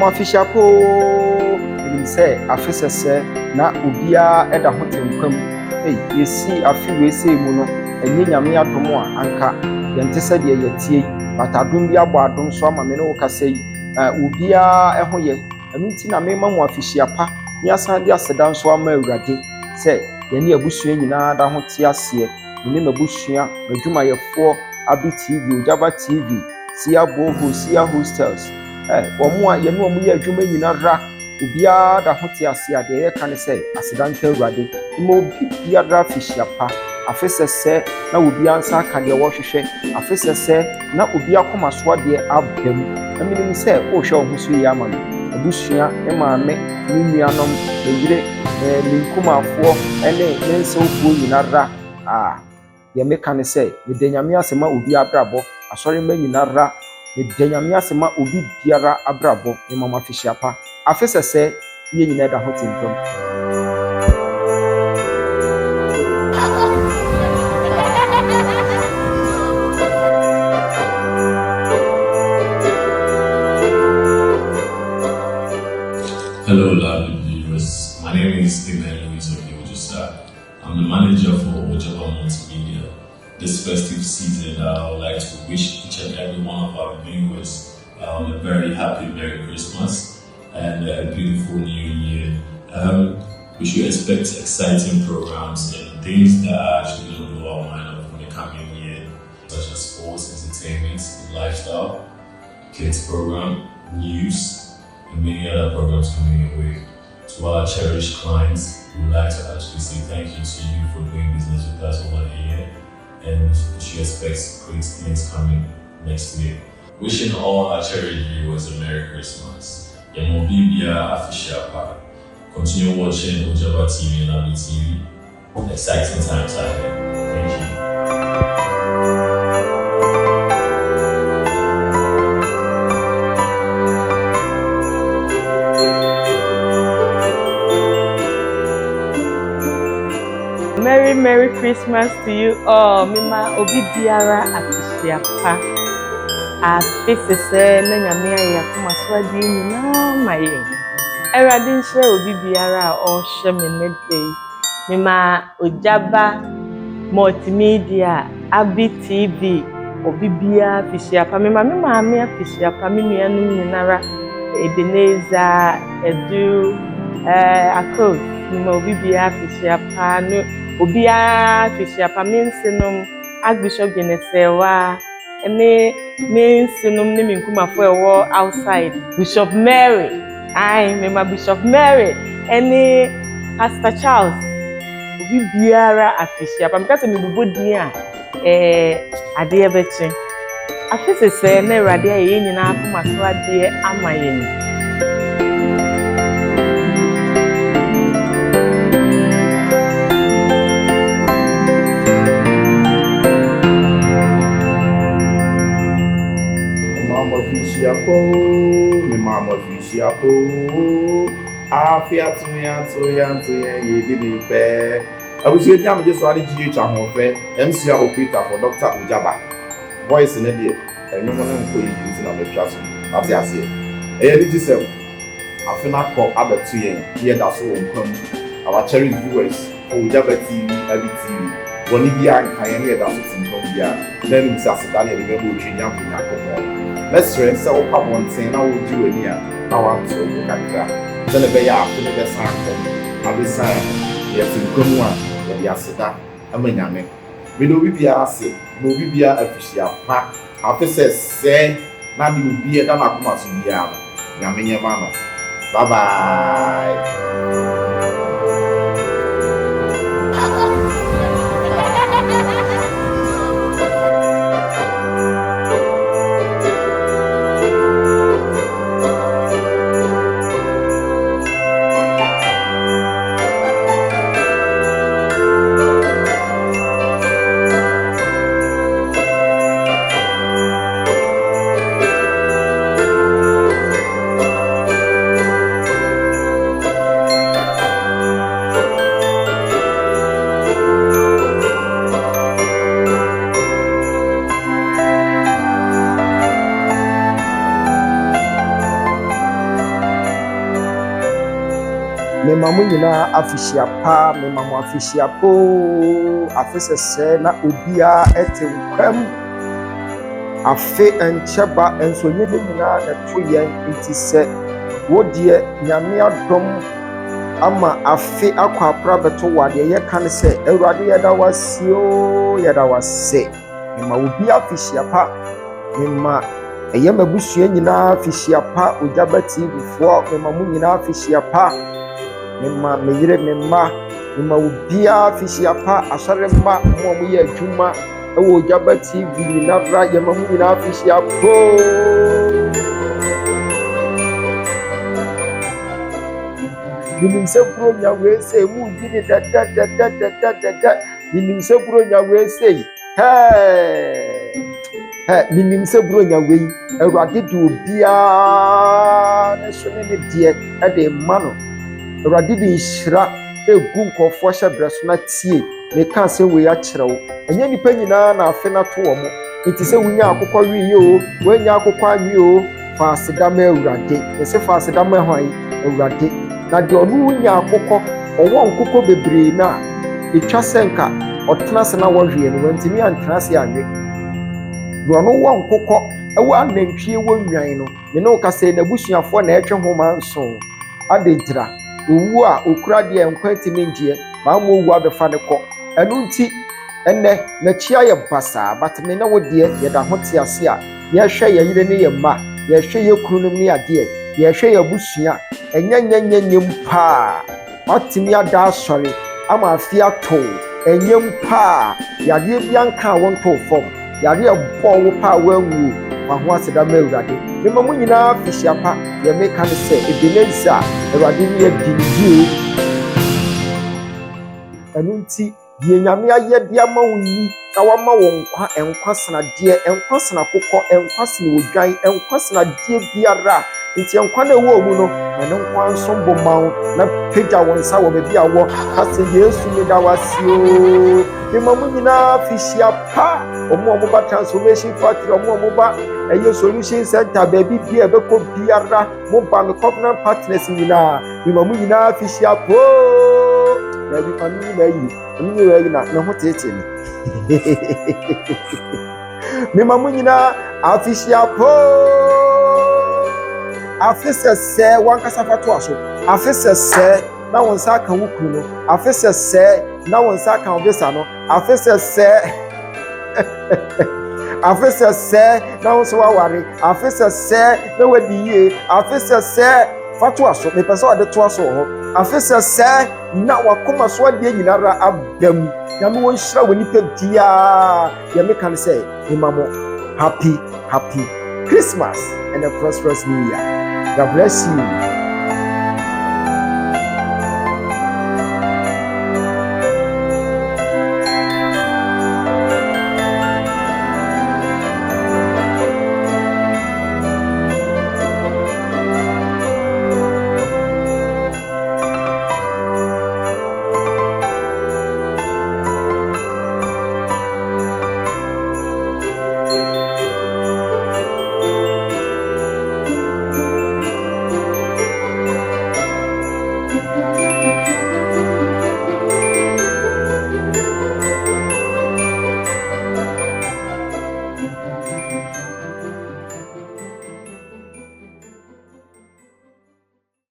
official po say afisese na obia eda ho temkwam yesi afi we sei mu no enye nyame adom a anka yente se de yetie batadom bi abo adom so ama me no kasa yi obia eho ye aminti na me ma mu afihia pa ni asan de aseda nso ama awurade se yene abusua nyina da ho te ase ni mabusua adwuma yefo abi tv Ogyaba tv sia boho sia hostels omo a yene omo ye adwuma nyina ra obia da ho te ase ade ye kan se aseda nka awurade mo obi bia ra afihia pa afesese na obi ansa ka de wo hwehwe afesese na obi akoma so de abam aminim se o hwe ho so yi ama abusua maame ni nuanom ejire minkumafo ene nense obuo nyinara ye meka ne se medanyame asema obi abrabo asori ma nyinara medanyame asema obi biara abrabo ne mama fihia pa afesese ye nyina da ho timpam. Hello, lovely viewers. My name is Ogyaba. I'm the manager for Ogyaba Multimedia. This festive season, I would like to wish each and every one of our viewers a very happy Merry Christmas and a beautiful New Year. We should expect exciting programs and things that are actually going to blow our mind up in the coming year, such as sports, entertainment, lifestyle, kids program, news, and many other programs coming your way. To our Cherish clients, we would like to actually say thank you to you for doing business with us over the year, and we should expect great things coming next year. Wishing all our Cherish viewers a Merry Christmas. Multimedia official part. Continue watching Ogyaba TV and Abi TV. Exciting times ahead. Thank you. Merry Christmas to you all. Mima obi biara afihia pa. Afisese na nyame aye akoma so ade nyina maye. Erade nhye obi biara o hye me ne dey. Mima Ogyaba Multimedia Abi TV obi biara afihia pa. Mima ame afihia pa me nuanum nyinara Ebeneza Edu Akos. Mima obi biara afihia pa no obia fishia pa mensinum Archbishop Genesewa ene mensinum ne minkumafo ewo outside Bishop Mary mema Bishop Mary ene Pastor Charles obi biara afishia pa mekase mebobodin a ade ebechi afisese na Awurade aye nyina akoma so ade amayen. Mama Fishiapo, Afiatu ye be. I was here just ready to use MCR operator for Dr. Ogyaba. Voice in a day, and no one who is using on the classroom. That's I say. A little I feel not call Abbott to you, here that's all our Cherish viewers, Ogyaba TV, Abi TV. Bolivia and Pioneer that's in Colombia. Then we start to remember let's try so up one thing now would do here. Now I'm so good then the bay after the best answer. I'll be saying, yes, in Gumwa, the Yasida, and Miname. We know we be asked, we be a official pack. After say, now you will be a Damakumas in the arm. Yaminia Mama. Bye bye. mamu nyina afishia pa me mamu afishia po afisese na obia ete nkwam afe encheba enso nyebe nyina na toyen ntise wodie nyame adom ama afe akwa pra beto wade ye kan se awurade yeda wasio yeda wase ma obi afishia pa ma eye mabusua nyina afishia pa Ogyaba TV fo ma mu nyina afishia pa ma meyire ma obi afishia pa asare ma mo ye adwuma ewo Ogyaba TV nyina bra ye ma mu nyina afishia po Minimse bronya we say mu gidi da minimse bronya we say minimse bronya we awurade de obia ne so ne de de mano awurade de hira egu nkofo hye breso na tie ne ka se we ya kyerɛw enye nipa nyina na afe na to omo enti se wunya akokɔ wiye o wanya akokɔ anwi o fa asedama awurade se fa asedama hwan awurade na de onu nya akokɔ owo nkokɔ bebre na etwa senka otena se na wohwe no wantimi antena se anwe no wo nkokɔ ewo anantwie wo nwan no me no ka se na busuafo na etwe homa nso adedira owu a okura de enkwanti ngie ba mo owu abefa ne kɔ enu nti enne na chia ye basa but me na wo de ye da hote ase a ye hwɛ ye yire ne ye ma ye hwɛ ye kunum ne ade ye hwɛ ye busua enyanyanyanyem pa matimi ada asɔre ama afia to enyem pa yade bia nka won to fom yade ebo wo pa wanwu ma ho aseda ma awurade me mamu nyina fishia pa ye meka ne se ebeneza awurade ne ye dingie enu nti die nyame aye dia ma woni na wa ma won enkwa sena die enkwa sena kokɔ enkwa sena odwan enkwa sena die biara nti enkwa na ewo mu no na nkwa nso bomaw na pagya won sa wo be awo ase Yesu ni da wasio me mamu nyina fishia pa omo ba transformation factory omo ba eye solution center baby bia be ko biara mo ba me covenant partners nyina me mamu nyina fishia po na bi panu na yi na ho tete ni me mamu nyina afishia po afisese wankasa fato aso afisese na wonsa kan wukuru no afisese na wonsa kan obesa no afisese afisese na wonso waware afisese na wadiye afisese fato aso me pese ode to aso ho afisese na wakoma so ade nyinara abam na me won hira woni pebia ya me kan say imamo happy Christmas and a prosperous new year. God bless you.